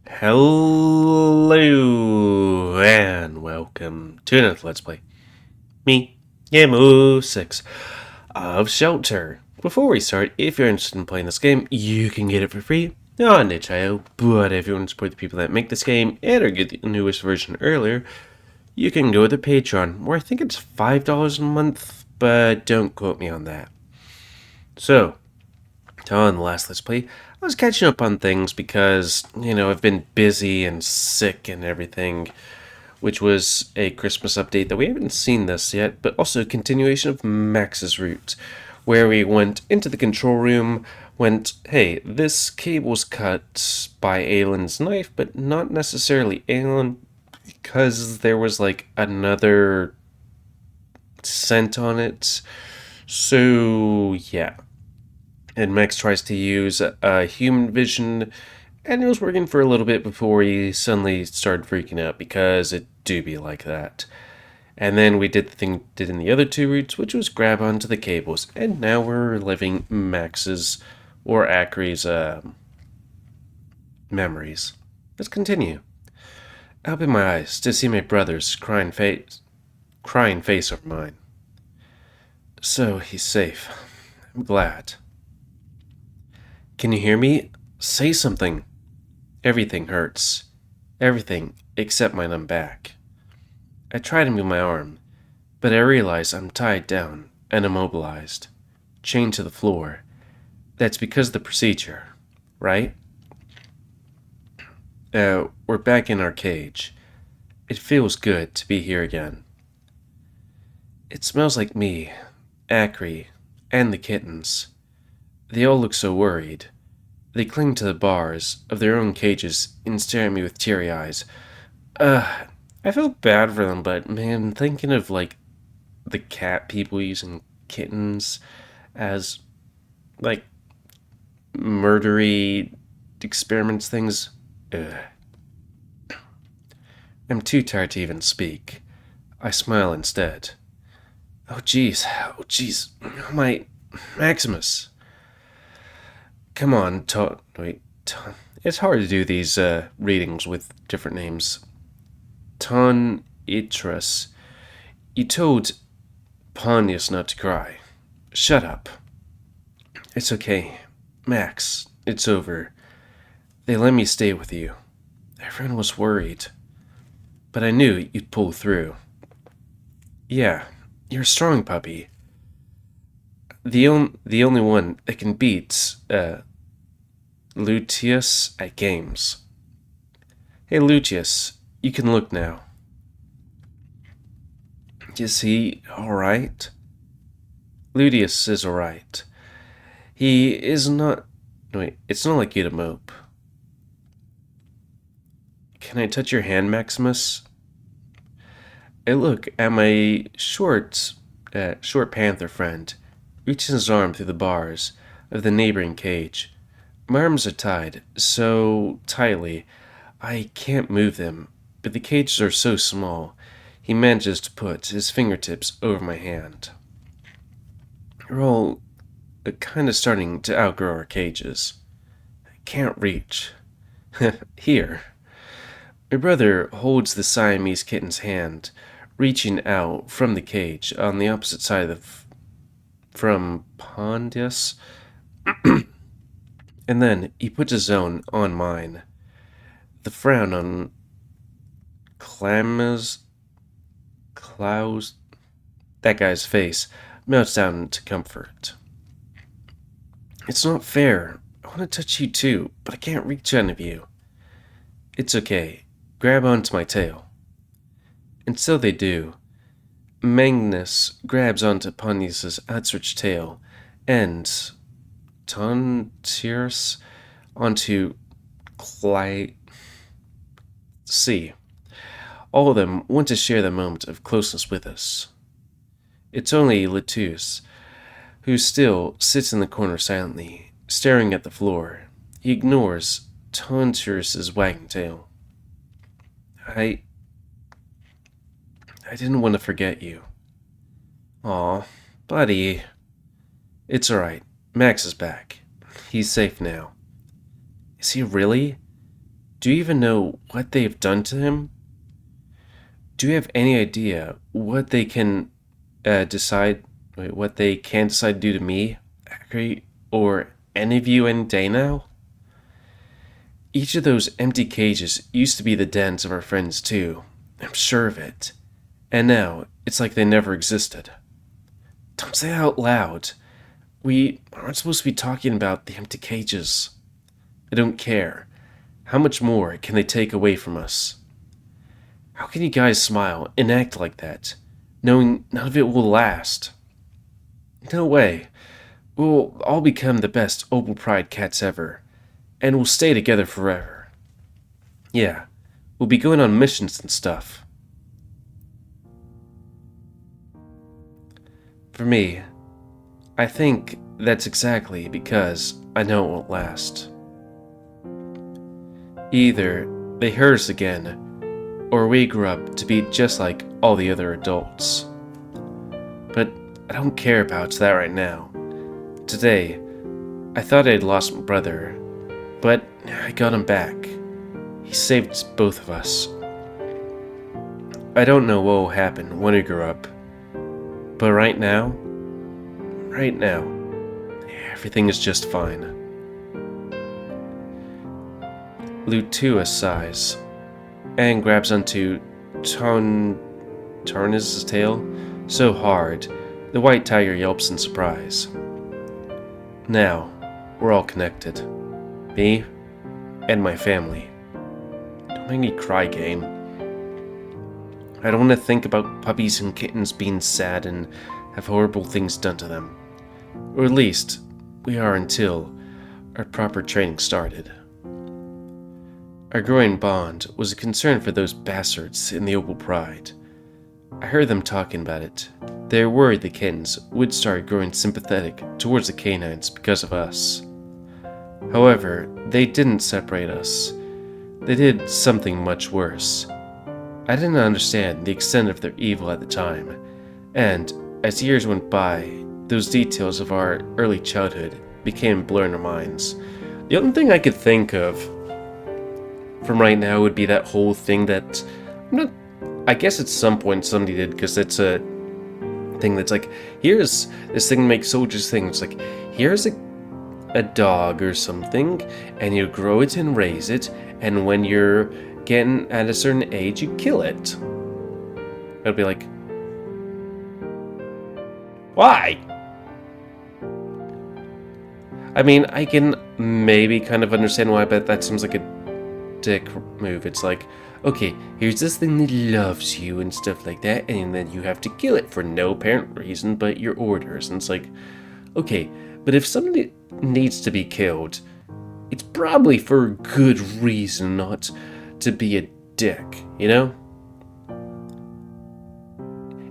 Hello and welcome to another Let's Play. Me, GamerWolfSix of Shelter. Before we start, if you're interested in playing this game, you can get it for free on itch.io. But if you want to support the people that make this game and or get the newest version earlier, you can go to Patreon, where I think it's $5 a month, but don't quote me on that. So, on the last Let's Play, I was catching up on things because, I've been busy and sick and everything, which was a Christmas update that we haven't seen this yet, but also a continuation of Max's route, where we went into the control room, went, hey, this cable's cut by Aylin's knife, but not necessarily Aylin, because there was like another scent on it. So, yeah. And Max tries to use human vision, and it was working for a little bit before he suddenly started freaking out because it do be like that. And then we did the thing we did in the other two routes, which was grab onto the cables, and now we're living Max's or Akri's memories. Let's continue. I open my eyes to see my brother's crying face over mine. So he's safe. I'm glad. Can you hear me? Say something. Everything hurts. Everything except my numb back. I try to move my arm, but I realize I'm tied down and immobilized, chained to the floor. That's because of the procedure, right? We're back in our cage. It feels good to be here again. It smells like me, Akri, and the kittens. They all look so worried. They cling to the bars of their own cages and stare at me with teary eyes. I feel bad for them, but man, thinking of like the cat people using kittens as like murdery experiments things. I'm too tired to even speak. I smile instead. Oh jeez, my Maximus. Come on, it's hard to do these readings with different names. Ton Itras. You told Pontius not to cry. Shut up. It's okay. Max, it's over. They let me stay with you. Everyone was worried. But I knew you'd pull through. Yeah, you're a strong puppy. The only one that can beat Lucius at games. Hey Lucius, you can look now. Is he alright? Lucius is alright. He is not... Wait, it's not like you to mope. Can I touch your hand, Maximus? I look at my short panther friend, reaching his arm through the bars of the neighboring cage. My arms are tied so tightly I can't move them, but the cages are so small, he manages to put his fingertips over my hand. We're all kind of starting to outgrow our cages. I can't reach. Here. My brother holds the Siamese kitten's hand, reaching out from the cage on the opposite side from Pontius. And then he puts his own on mine. The frown on Klaus, that guy's face, melts down into comfort. It's not fair. I want to touch you too, but I can't reach any of you. It's okay. Grab onto my tail. And so they do. Magnus grabs onto Pontius's outstretched tail, and Tontiers onto C. All of them want to share the moment of closeness with us. It's only Letus, who still sits in the corner silently, staring at the floor. He ignores Tontiers' wagging tail. I didn't want to forget you. Aw, buddy. It's alright. Max is back. He's safe now. Is he really? Do you even know what they've done to him? Do you have any idea what they can what they can decide to do to me, Harry, or any of you any day now? Each of those empty cages used to be the dens of our friends too. I'm sure of it. And now, it's like they never existed. Don't say that out loud. We aren't supposed to be talking about the empty cages. I don't care. How much more can they take away from us? How can you guys smile and act like that, knowing none of it will last? No way. We'll all become the best Opal Pride cats ever, and we'll stay together forever. Yeah, we'll be going on missions and stuff. For me, I think that's exactly because I know it won't last. Either they hurt us again, or we grew up to be just like all the other adults. But I don't care about that right now. Today, I thought I'd lost my brother, but I got him back. He saved both of us. I don't know what will happen when we grow up, but right now, everything is just fine. Lutua sighs and grabs onto Tarnus' tail so hard the white tiger yelps in surprise. Now, we're all connected. Me and my family. Don't make me cry, game. I don't want to think about puppies and kittens being sad and have horrible things done to them. Or at least, we are until our proper training started. Our growing bond was a concern for those bastards in the Opal Pride. I heard them talking about it. They were worried the kittens would start growing sympathetic towards the canines because of us. However, they didn't separate us. They did something much worse. I didn't understand the extent of their evil at the time, and as years went by, those details of our early childhood became blurred in our minds. The only thing I could think of from right now would be that whole thing that I guess at some point somebody did, because it's a thing that's like, here's this thing that makes soldiers think. It's like, here's a dog or something, and you grow it and raise it, and when you're getting at a certain age, you kill it. I'd be like, why? I mean, I can maybe kind of understand why, but that seems like a dick move. It's like, okay, here's this thing that loves you and stuff like that, and then you have to kill it for no apparent reason but your orders. And it's like, okay, but if somebody needs to be killed, it's probably for a good reason, not to be a dick, you know?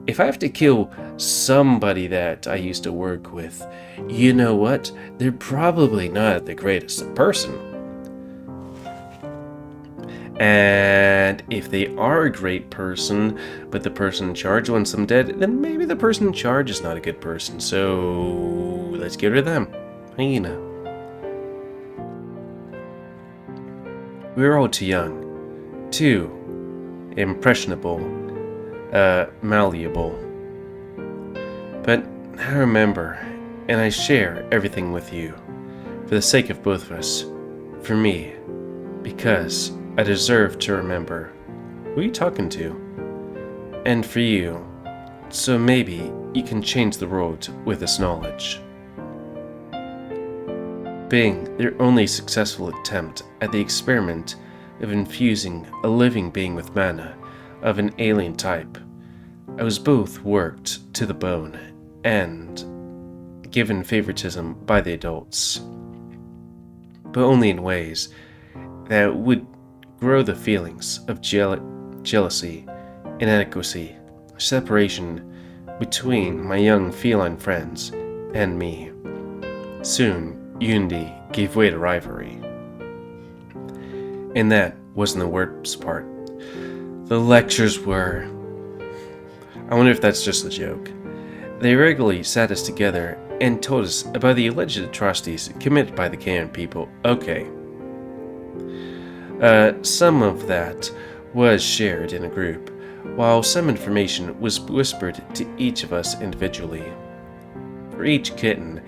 If I have to kill somebody that I used to work with, you know what? They're probably not the greatest person. And if they are a great person, but the person in charge wants them dead, then maybe the person in charge is not a good person. So let's get rid of them. You know. We were all too young, too impressionable, malleable. But I remember, and I share everything with you, for the sake of both of us, for me, because I deserve to remember who you're talking to, and for you, so maybe you can change the world with this knowledge. Being their only successful attempt at the experiment of infusing a living being with mana of an alien type, I was both worked to the bone and given favoritism by the adults, but only in ways that would grow the feelings of jealousy, inadequacy, separation between my young feline friends and me. Soon, unity gave way to rivalry. And that wasn't the worst part. The lectures were... I wonder if that's just a joke. They regularly sat us together and told us about the alleged atrocities committed by the Canaan people. Okay. Some of that was shared in a group, while some information was whispered to each of us individually. For each kitten,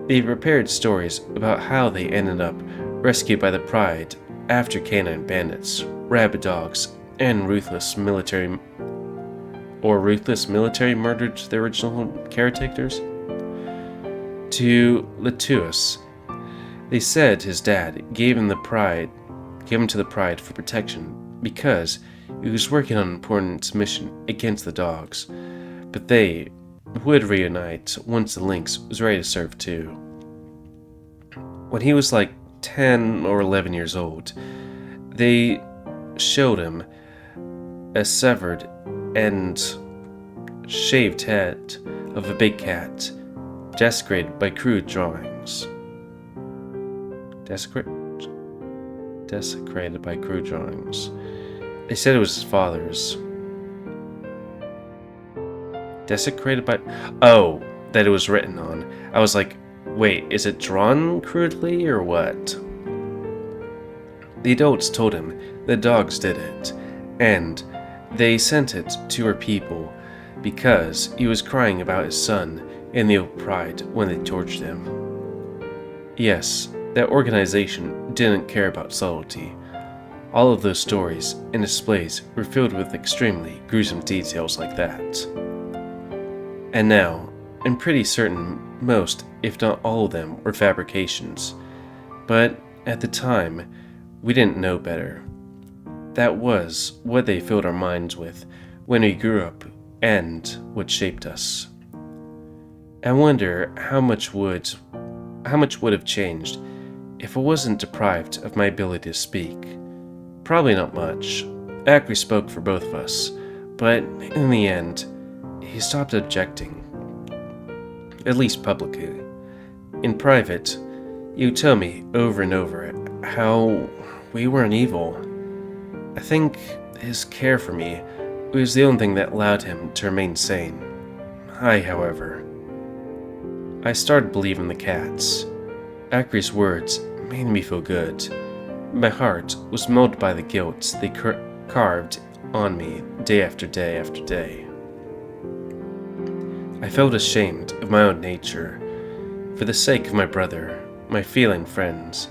they prepared stories about how they ended up rescued by the Pride after canine bandits, rabid dogs, and ruthless military murdered the original caretakers. To Latuus, they said his dad gave him to the Pride for protection because he was working on an important mission against the dogs, but they would reunite once the Lynx was ready to serve too. When he was like 10 or 11 years old, they showed him a severed and shaved head of a big cat, desecrated by crude drawings. Desecrated by crude drawings. They said it was his father's. Desecrated by... Oh, that it was written on. I was like, wait, is it drawn crudely or what? The adults told him the dogs did it, and they sent it to her people because he was crying about his son in the old Pride when they tortured him. Yes, that organization didn't care about subtlety. All of those stories and displays were filled with extremely gruesome details like that. And now, I'm pretty certain most, if not all of them, were fabrications. But at the time, we didn't know better. That was what they filled our minds with when we grew up and what shaped us. I wonder how much would have changed if I wasn't deprived of my ability to speak. Probably not much. Acri spoke for both of us, but in the end, he stopped objecting. At least publicly. In private, he would tell me over and over how we weren't evil. I think his care for me was the only thing that allowed him to remain sane. However, I started believing the cats. Acri's words made me feel good. My heart was molded by the guilt they carved on me day after day after day. I felt ashamed of my own nature, for the sake of my brother, my feline friends,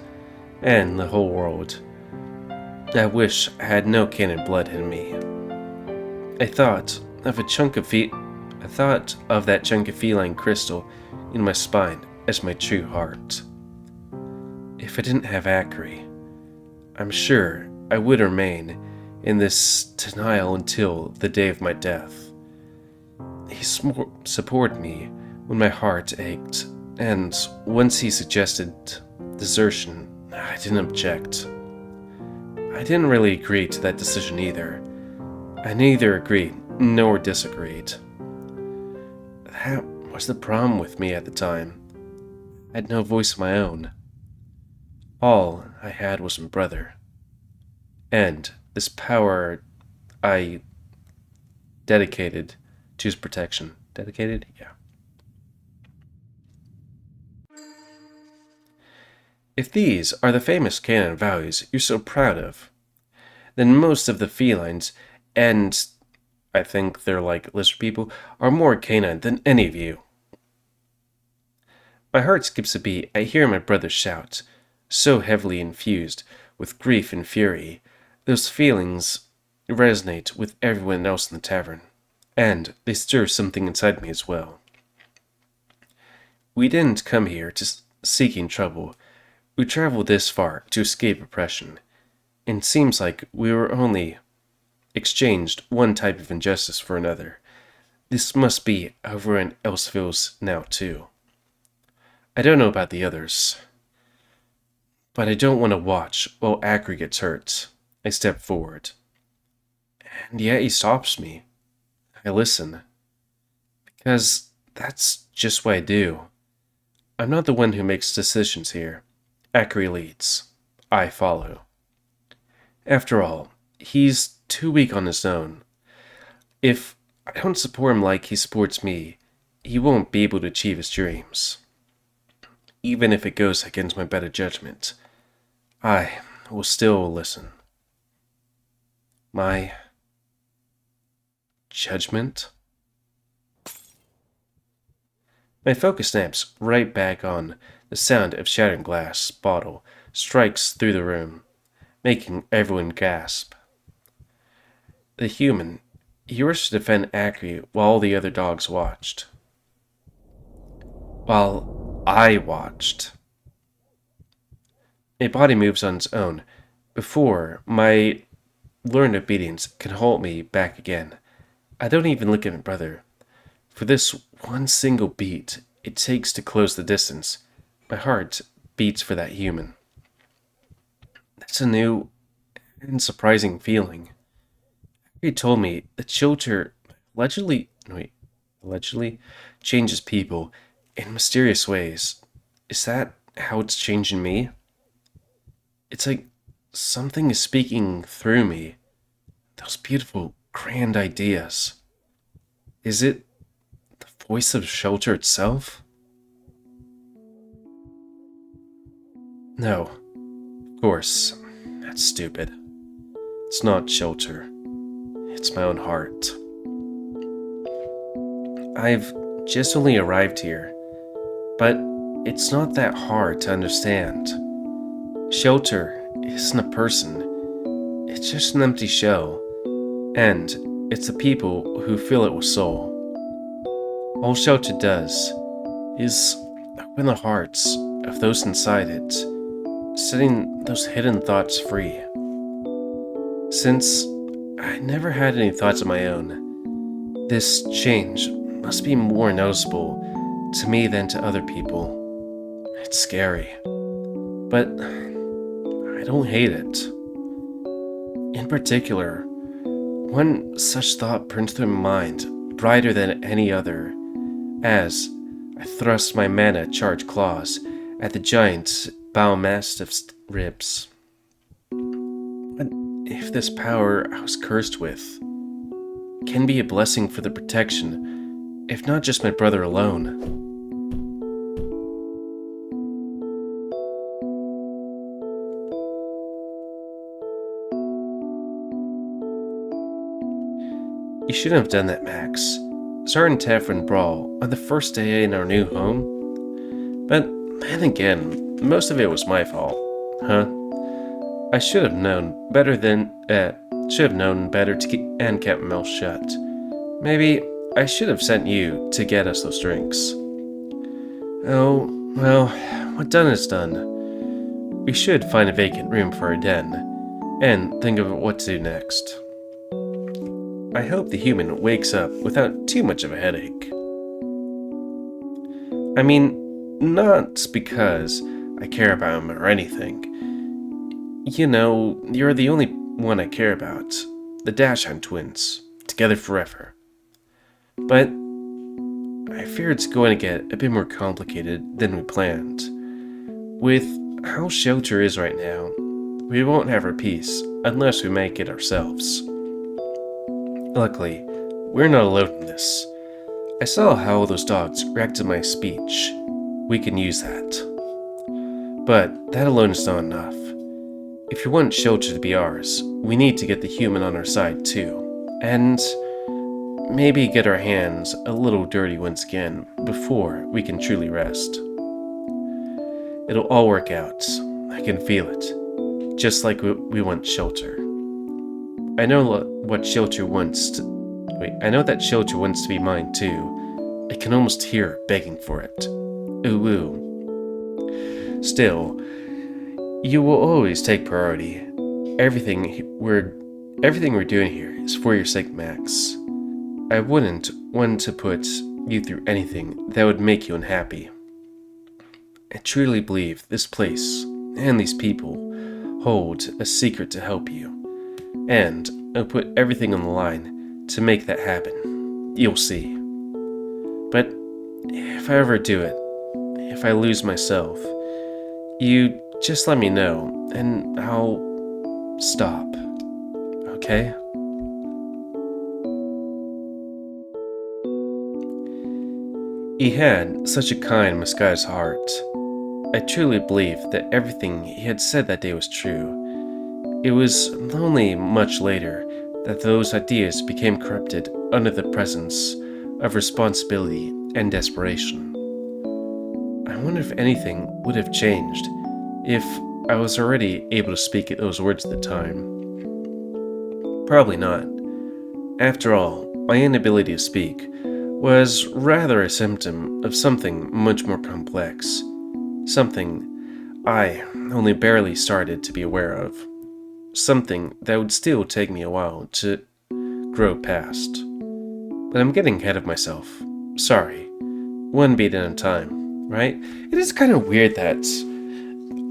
and the whole world. I wish I had no canine blood in me. I thought of that chunk of feline crystal in my spine as my true heart. If I didn't have Acri, I'm sure I would remain in this denial until the day of my death. He supported me when my heart ached, and once he suggested desertion, I didn't object. I didn't really agree to that decision either. I neither agreed nor disagreed. That was the problem with me at the time. I had no voice of my own. All I had was my brother. And this power I dedicated to his protection. Dedicated? Yeah. If these are the famous canine values you're so proud of, then most of the felines, and I think they're like lizard people, are more canine than any of you. My heart skips a beat. I hear my brother shout, so heavily infused with grief and fury. Those feelings resonate with everyone else in the tavern, and they stir something inside me as well. We didn't come here seeking trouble. We traveled this far to escape oppression, and it seems like we were only exchanged one type of injustice for another. This must be how everyone else feels now too. I don't know about the others, but I don't want to watch while Acri gets hurt. I step forward, and yet he stops me. I listen, because that's just what I do. I'm not the one who makes decisions here. Acri leads. I follow. After all, he's too weak on his own. If I don't support him like he supports me, he won't be able to achieve his dreams. Even if it goes against my better judgment, I will still listen. My judgment? My focus snaps right back on the sound of shattering glass bottle strikes through the room, making everyone gasp. The human, he rushed to defend Acri while all the other dogs watched. While I watched. A body moves on its own before my learned obedience can hold me back again. I don't even look at my brother. For this one single beat it takes to close the distance, my heart beats for that human. That's a new and surprising feeling. He told me that Chilter allegedly changes people in mysterious ways. Is that how it's changing me? It's like something is speaking through me. Those beautiful, grand ideas. Is it the voice of Shelter itself? No, of course. That's stupid. It's not Shelter. It's my own heart. I've just only arrived here, but it's not that hard to understand. Shelter isn't a person, it's just an empty shell, and it's the people who fill it with soul. All Shelter does is open the hearts of those inside it, setting those hidden thoughts free. Since I never had any thoughts of my own, this change must be more noticeable to me than to other people. It's scary, but I don't hate it. In particular, one such thought burns through my mind brighter than any other, as I thrust my mana-charged claws at the giant Bowmastiff's ribs. What if this power I was cursed with can be a blessing for the protection, if not just my brother alone? You shouldn't have done that, Max. Starting Tavern Brawl on the first day in our new home? But then again, most of it was my fault, huh? I should have known better to keep and kept my mouth shut. Maybe I should have sent you to get us those drinks. Oh, well, what done is done. We should find a vacant room for our den, and think of what to do next. I hope the human wakes up without too much of a headache. I mean, not because I care about him or anything. You know, you're the only one I care about. The Dashhound twins. Together forever. But I fear it's going to get a bit more complicated than we planned. With how Shelter is right now, we won't have our peace unless we make it ourselves. Luckily, we're not alone in this. I saw how those dogs reacted to my speech. We can use that. But that alone is not enough. If you want Shelter to be ours, we need to get the human on our side too. And maybe get our hands a little dirty once again before we can truly rest. It'll all work out. I can feel it. Just like we want Shelter. I know that Shelter wants to be mine too. I can almost hear her begging for it. Ooh ooh. Still, you will always take priority. Everything we're doing here is for your sake, Max. I wouldn't want to put you through anything that would make you unhappy. I truly believe this place and these people hold a secret to help you. And I'll put everything on the line to make that happen. You'll see. But if I ever do it, if I lose myself, you just let me know and I'll stop. Okay? He had such a kind, misguided heart. I truly believe that everything he had said that day was true. It was only much later that those ideas became corrupted under the presence of responsibility and desperation. I wonder if anything would have changed if I was already able to speak those words at the time. Probably not. After all, my inability to speak was rather a symptom of something much more complex, something I only barely started to be aware of, something that would still take me a while to grow past. But I'm getting ahead of myself. Sorry. One beat at a time, right? It is kind of weird that,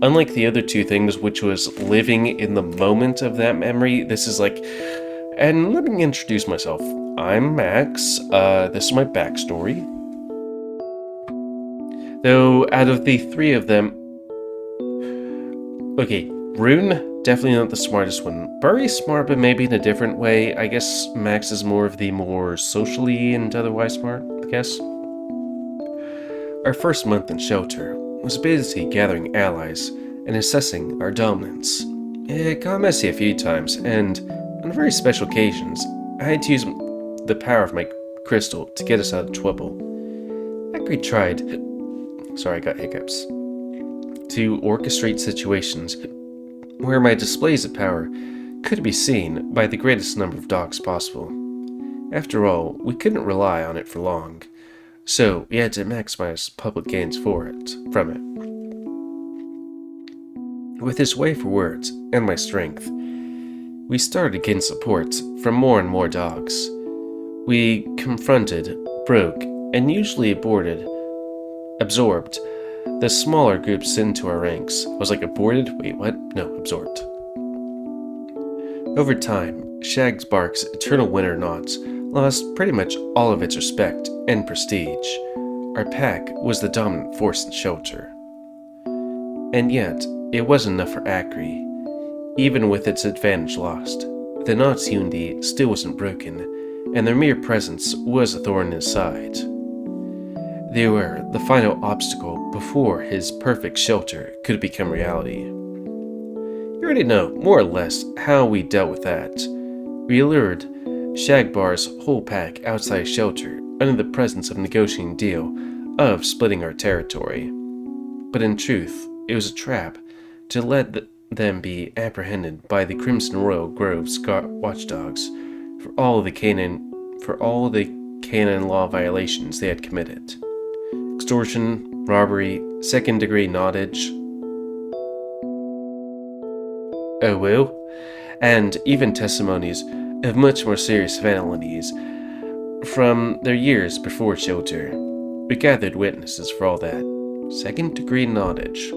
unlike the other two things, which was living in the moment of that memory, this is like, and let me introduce myself. I'm Max. This is my backstory. Though, out of the three of them, okay, Rune, definitely not the smartest one. Very smart, but maybe in a different way. I guess Max is more of the more socially and otherwise smart, I guess. Our first month in shelter was busy gathering allies and assessing our dominance. It got messy a few times, and on very special occasions, I had to use the power of my crystal to get us out of trouble. Akri tried, sorry I got hiccups, to orchestrate situations where my displays of power could be seen by the greatest number of dogs possible. After all, we couldn't rely on it for long, so we had to maximize public gains from it. With his way for words and my strength, we started to gain support from more and more dogs. We confronted, broke, and usually absorbed the smaller groups into our ranks. I was like, aborted? Wait, what? No, absorbed. Over time, Shagbark's eternal winter knots lost pretty much all of its respect and prestige. Our pack was the dominant force in shelter. And yet, it wasn't enough for Akri. Even with its advantage lost, the Knots unity still wasn't broken, and their mere presence was a thorn in his side. They were the final obstacle before his perfect shelter could become reality. You already know, more or less, how we dealt with that. We lured Shagbar's whole pack outside shelter under the presence of a negotiating deal of splitting our territory. But in truth, it was a trap to let them be apprehended by the Crimson Royal Grove's watchdogs for all the canon law violations they had committed. Extortion, robbery, second-degree knottage, and even testimonies of much more serious felonies from their years before shelter. We gathered witnesses for all that. Second-degree knottage.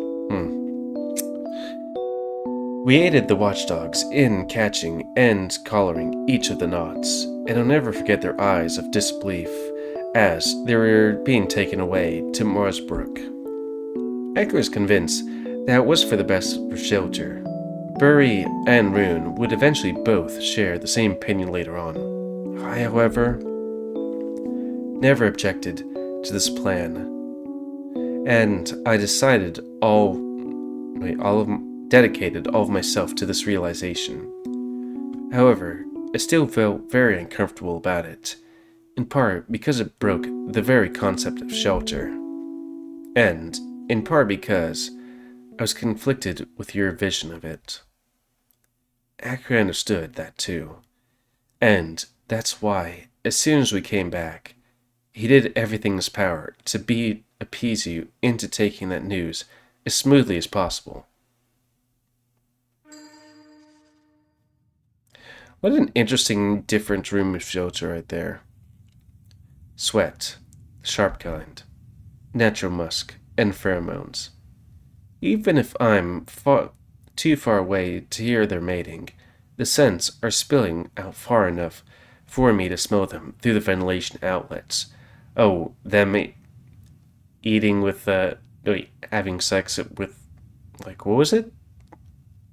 We aided the watchdogs in catching and collaring each of the knots, and I'll never forget their eyes of disbelief as they were being taken away to Marsbrook. Echo was convinced that it was for the best for shelter. Furry and Rune would eventually both share the same opinion later on. I, however, never objected to this plan, and I dedicated all of myself to this realization. However, I still felt very uncomfortable about it, in part because it broke the very concept of shelter, and in part because I was conflicted with your vision of it. Akira understood that too, and that's why, as soon as we came back, he did everything in his power to appease you into taking that news as smoothly as possible. What an interesting, different room of shelter right there. Sweat, sharp kind, natural musk, and pheromones. Even if I'm too far away to hear their mating, the scents are spilling out far enough for me to smell them through the ventilation outlets. Oh, them eating with, having sex with, what was it?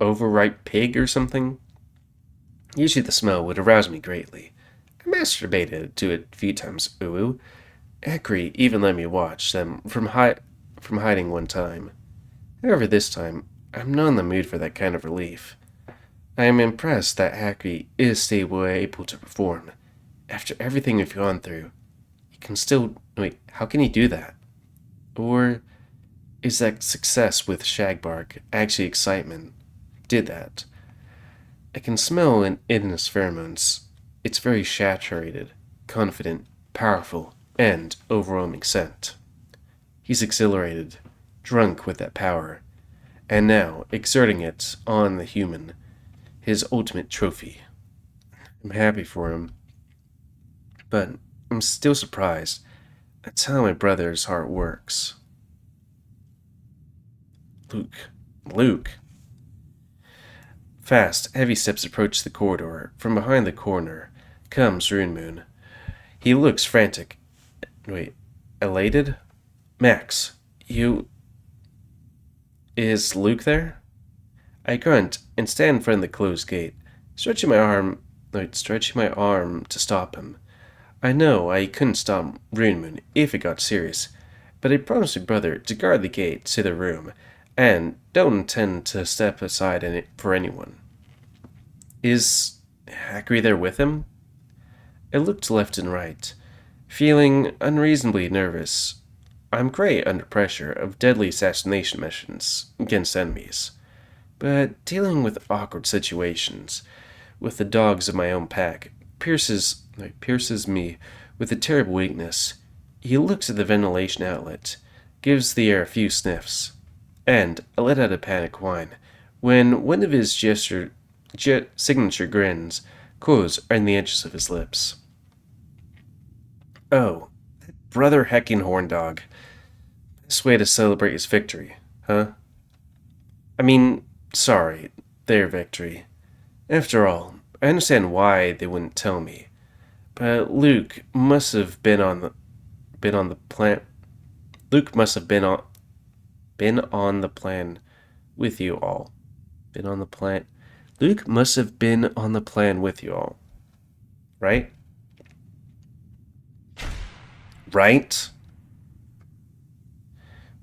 Overripe pig or something? Usually the smell would arouse me greatly. I masturbated to it a few times, Akri even let me watch them from hiding one time. However, this time, I'm not in the mood for that kind of relief. I am impressed that Hackney is stable and able to perform. After everything we've gone through, he can still. Wait, how can he do that? Or is that success with Shagbark actually excitement? Did that? I can smell in his pheromones. It's very saturated, confident, powerful, and overwhelming scent. He's exhilarated, drunk with that power, and now exerting it on the human, his ultimate trophy. I'm happy for him, but I'm still surprised. That's how my brother's heart works. Luke. Luke. Fast, heavy steps approach the corridor. From behind the corner comes Runemoon. He looks frantic. Wait, elated? Max, you. Is Luke there? I grunt and stand in front of the closed gate, stretching my arm to stop him. I know I couldn't stop Runemoon if it got serious, but I promised my brother to guard the gate to the room, and don't intend to step aside in it for anyone. Is Hackery there with him? I looked left and right, feeling unreasonably nervous. I'm great under pressure of deadly assassination missions against enemies, but dealing with awkward situations with the dogs of my own pack pierces me with a terrible weakness. He looks at the ventilation outlet, gives the air a few sniffs, and I let out a panic whine when one of his signature grins closed on the edges of his lips. Oh, that brother hecking horn dog. This way to celebrate his victory, huh? I mean, sorry, their victory. After all, I understand why they wouldn't tell me, but Luke must have been on the plan. Luke must have been on the plan with you all. Been on the plan. Luke must have been on the plan with you all, right? Right?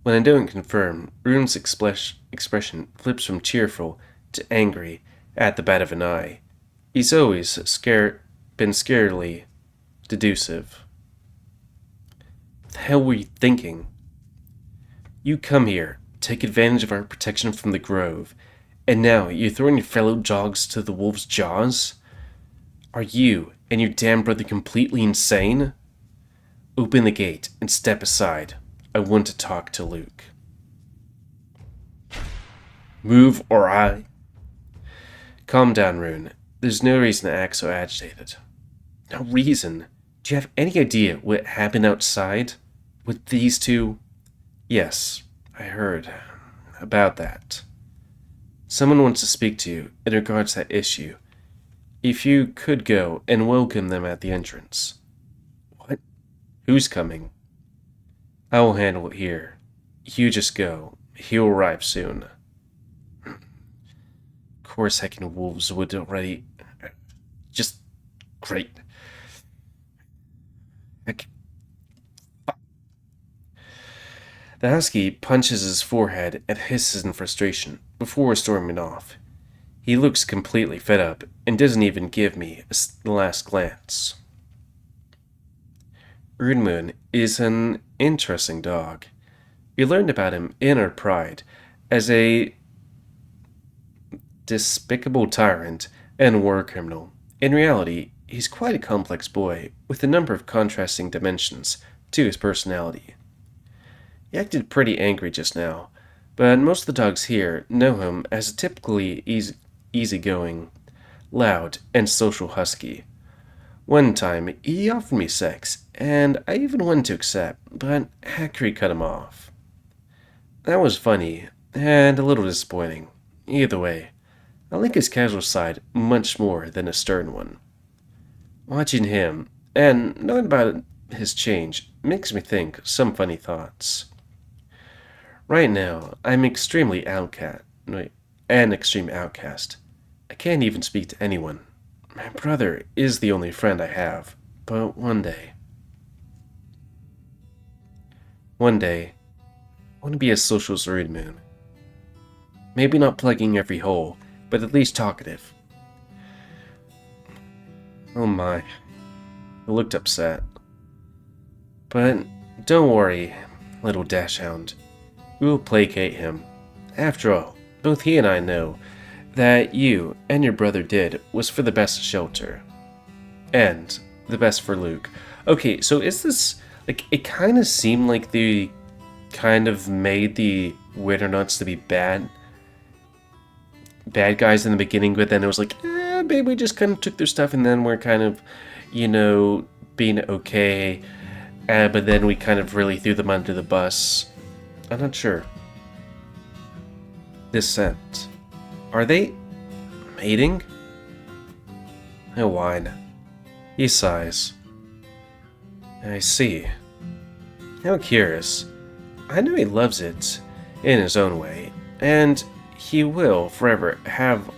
When I don't confirm, Rune's expression flips from cheerful to angry at the bat of an eye. He's always been scarily deducive. What the hell were you thinking? You come here, take advantage of our protection from the Grove, and now you're throwing your fellow dogs to the wolf's jaws? Are you and your damn brother completely insane? Open the gate and step aside. I want to talk to Luke. Move or I. Calm down, Rune. There's no reason to act so agitated. No reason? Do you have any idea what happened outside? With these two? Yes, I heard about that. Someone wants to speak to you in regards to that issue. If you could go and welcome them at the entrance. What? Who's coming? I will handle it here. You just go. He'll arrive soon. Of course, heckin' wolves would already. Just great. Heck. The husky punches his forehead and hisses in frustration before storming off. He looks completely fed up and doesn't even give me the last glance. Runemoon is an interesting dog. We learned about him in our pride as a despicable tyrant and war criminal. In reality, he's quite a complex boy with a number of contrasting dimensions to his personality. He acted pretty angry just now, but most of the dogs here know him as a typically easygoing, loud, and social husky. One time, he offered me sex, and I even wanted to accept, but Hackery cut him off. That was funny, and a little disappointing. Either way, I like his casual side much more than a stern one. Watching him, and knowing about his change, makes me think some funny thoughts. Right now, I'm an extreme outcast. I can't even speak to anyone. My brother is the only friend I have, but one day, I want to be as social as Runemoon. Maybe not plugging every hole, but at least talkative, Oh my. I looked upset. But don't worry, little dashhound. We will placate him. After all, both he and I know that you and your brother did was for the best of Shelter. And the best for Luke. Okay, so is this... Like, it kind of seemed like they kind of made the Winternuts to be bad guys in the beginning, but then it was like, maybe we just kind of took their stuff and then we're kind of, being okay. But then we kind of really threw them under the bus. I'm not sure. This scent. Are they mating? I whine. He sighs. I see. How curious. I know he loves it in his own way, and he will forever have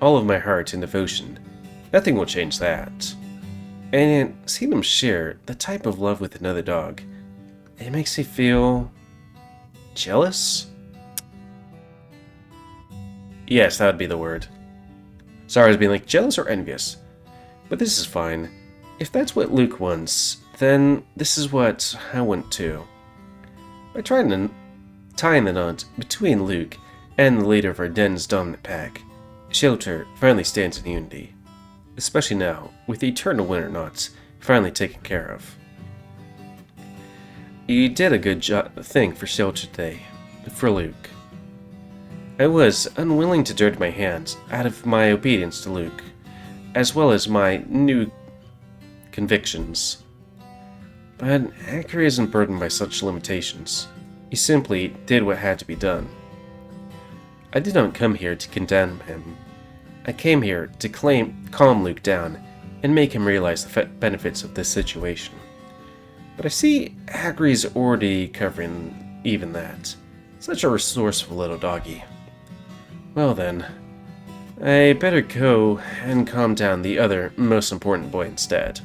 all of my heart and devotion. Nothing will change that. And seeing him share the type of love with another dog, it makes me feel jealous? Yes, that would be the word. Sorry, I was being like jealous or envious. But this is fine. If that's what Luke wants, then this is what I want too. By tying the knot between Luke and the leader of our den's dominant pack, Shelter finally stands in unity. Especially now, with the eternal Winternuts finally taken care of. You did a good thing for Shelter today, for Luke. I was unwilling to dirty my hands out of my obedience to Luke, as well as my new convictions. But Akari isn't burdened by such limitations. He simply did what had to be done. I did not come here to condemn him. I came here to calm Luke down and make him realize the benefits of this situation. But I see Akari's already covering even that. Such a resourceful little doggy. Well then, I better go and calm down the other most important boy instead.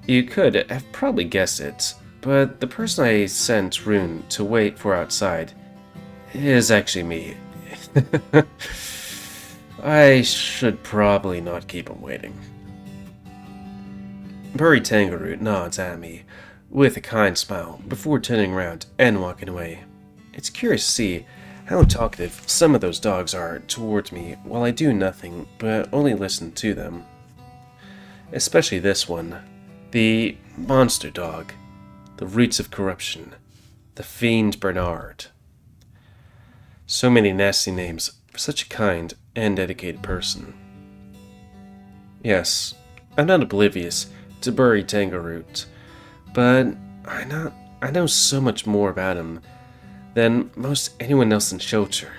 You could have probably guessed it, but the person I sent Rune to wait for outside is actually me. I should probably not keep him waiting. Furry Tangaroot nods at me with a kind smile before turning around and walking away. It's curious to see how talkative some of those dogs are towards me while I do nothing but only listen to them. Especially this one, the monster dog, the roots of corruption, the fiend Bernard. So many nasty names for such a kind and dedicated person. Yes, I'm not oblivious to Furry Tangaroot, but I know so much more about him than most anyone else in Shelter.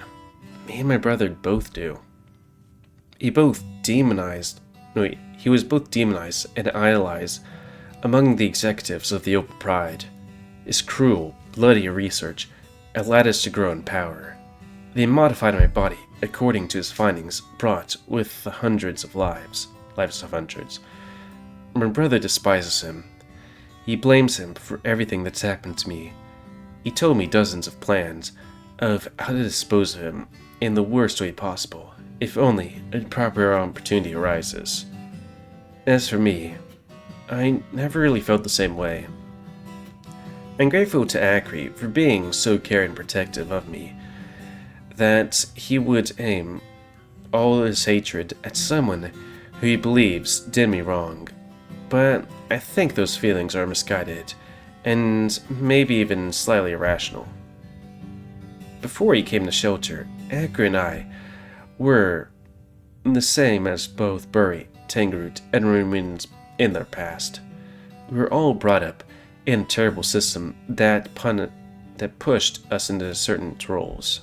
Me and my brother both do. He was both demonized and idolized among the executives of the Opal Pride. His cruel, bloody research allowed us to grow in power. They modified my body according to his findings brought with the hundreds of lives of hundreds. My brother despises him. He blames him for everything that's happened to me. He told me dozens of plans of how to dispose of him in the worst way possible, if only a proper opportunity arises. As for me, I never really felt the same way. I'm grateful to Akari for being so caring and protective of me, that he would aim all his hatred at someone who he believes did me wrong. But I think those feelings are misguided, and maybe even slightly irrational. Before he came to Shelter, Akari and I were the same as both Furry, Tangaroot, and Rumin's in their past. We were all brought up in a terrible system that pushed us into certain roles.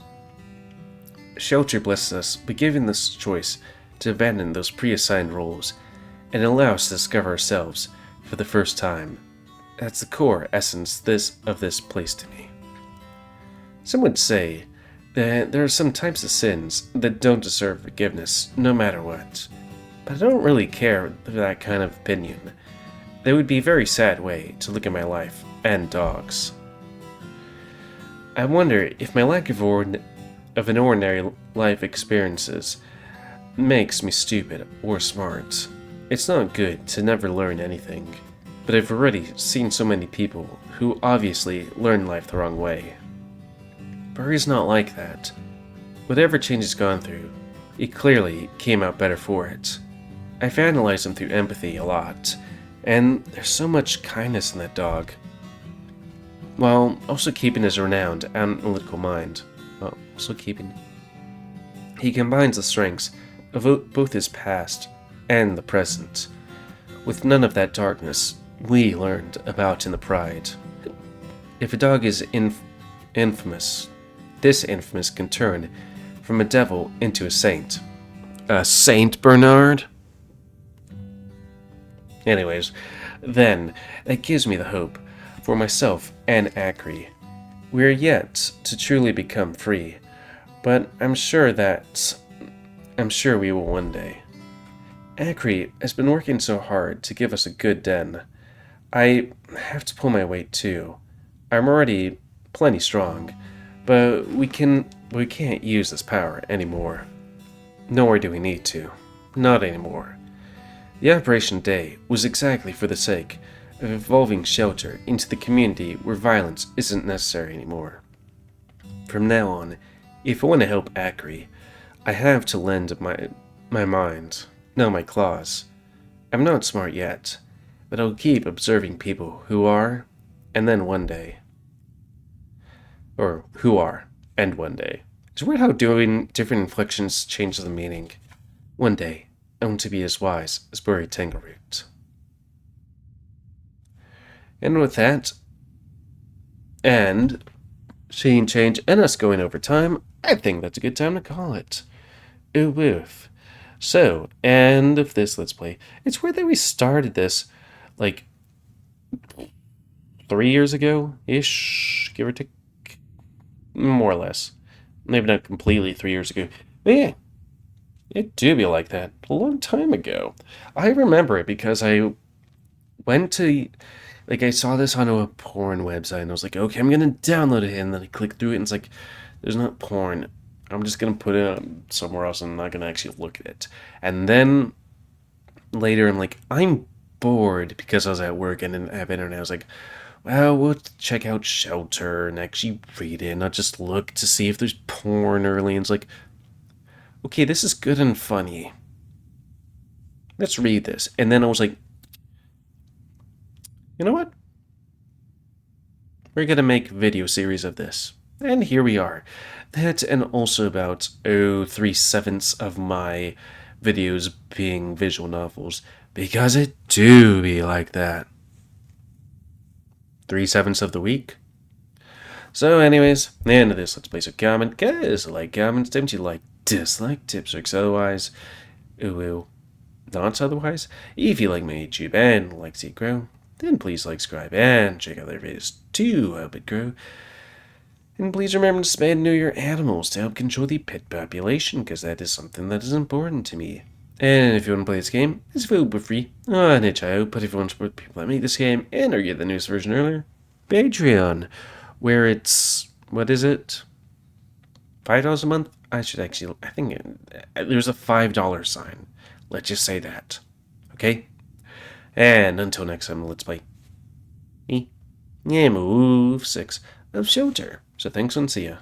Shelter blessed us by giving us the choice to abandon those pre-assigned roles and allow us to discover ourselves for the first time. That's the core essence of this place to me. Some would say that there are some types of sins that don't deserve forgiveness no matter what, but I don't really care for that kind of opinion. That would be a very sad way to look at my life and dogs. I wonder if my lack of an ordinary life experiences makes me stupid or smart. It's not good to never learn anything, but I've already seen so many people who obviously learn life the wrong way. Furry's not like that. Whatever change he's gone through, he clearly came out better for it. I've analyzed him through empathy a lot, and there's so much kindness in that dog. While also keeping his renowned analytical mind. He combines the strengths of both his past and the present, with none of that darkness we learned about in the Pride. If a dog is infamous, this infamous can turn from a devil into a saint. A Saint Bernard? Anyways, then, that gives me the hope for myself and Akri. We are yet to truly become free, but I'm sure we will one day. Akri has been working so hard to give us a good den. I have to pull my weight too. I'm already plenty strong, but we can't use this power anymore. Nor do we need to. Not anymore. The Operation Day was exactly for the sake of evolving shelter into the community where violence isn't necessary anymore. From now on, if I want to help Akri, I have to lend my mind, not my claws. I'm not smart yet, but I'll keep observing people who are, and then one day. Or who are, and one day. It's weird how doing different inflections changes the meaning. One day, I want to be as wise as Bury Tangleroot. And with that, and seeing change and us going over time, I think that's a good time to call it. Ooh woof. So, end of this Let's Play. It's weird that we started this, like, 3 years ago-ish, give or take. More or less. Maybe not completely 3 years ago. But yeah, it do be like that. A long time ago. I remember it because I went to... Like, I saw this on a porn website, and I was like, okay, I'm gonna download it, and then I clicked through it, and it's like, there's not porn. I'm just gonna put it somewhere else, and I'm not gonna actually look at it. And then, later, I'm like, I'm bored, because I was at work, and didn't have internet. I was like, well, we'll check out Shelter, and actually read it, not just look to see if there's porn early, and it's like, okay, this is good and funny. Let's read this. And then I was like, you know what? We're gonna make a video series of this. And here we are. That and also about, 3/7 of my videos being visual novels. Because it do be like that. 3/7 of the week. So anyways, the end of this Let's Play. So comment, guys, like comments, don't you like, dislike, tips, tricks, otherwise. Ooh. Not otherwise. If you like my YouTube and like to see it grow, then please like, subscribe, and check out their videos to help it grow. And please remember to spay and neuter your animals to help control the pet population, because that is something that is important to me. And if you want to play this game, it's available for free on itch.io, but if you want to support people that make this game and or get the newest version earlier, Patreon, where it's, what is it? $5 a month? I think there's a $5 sign. Let's just say that. Okay? And until next time, let's play me, GamerWolfSix of Shelter. So thanks and see ya.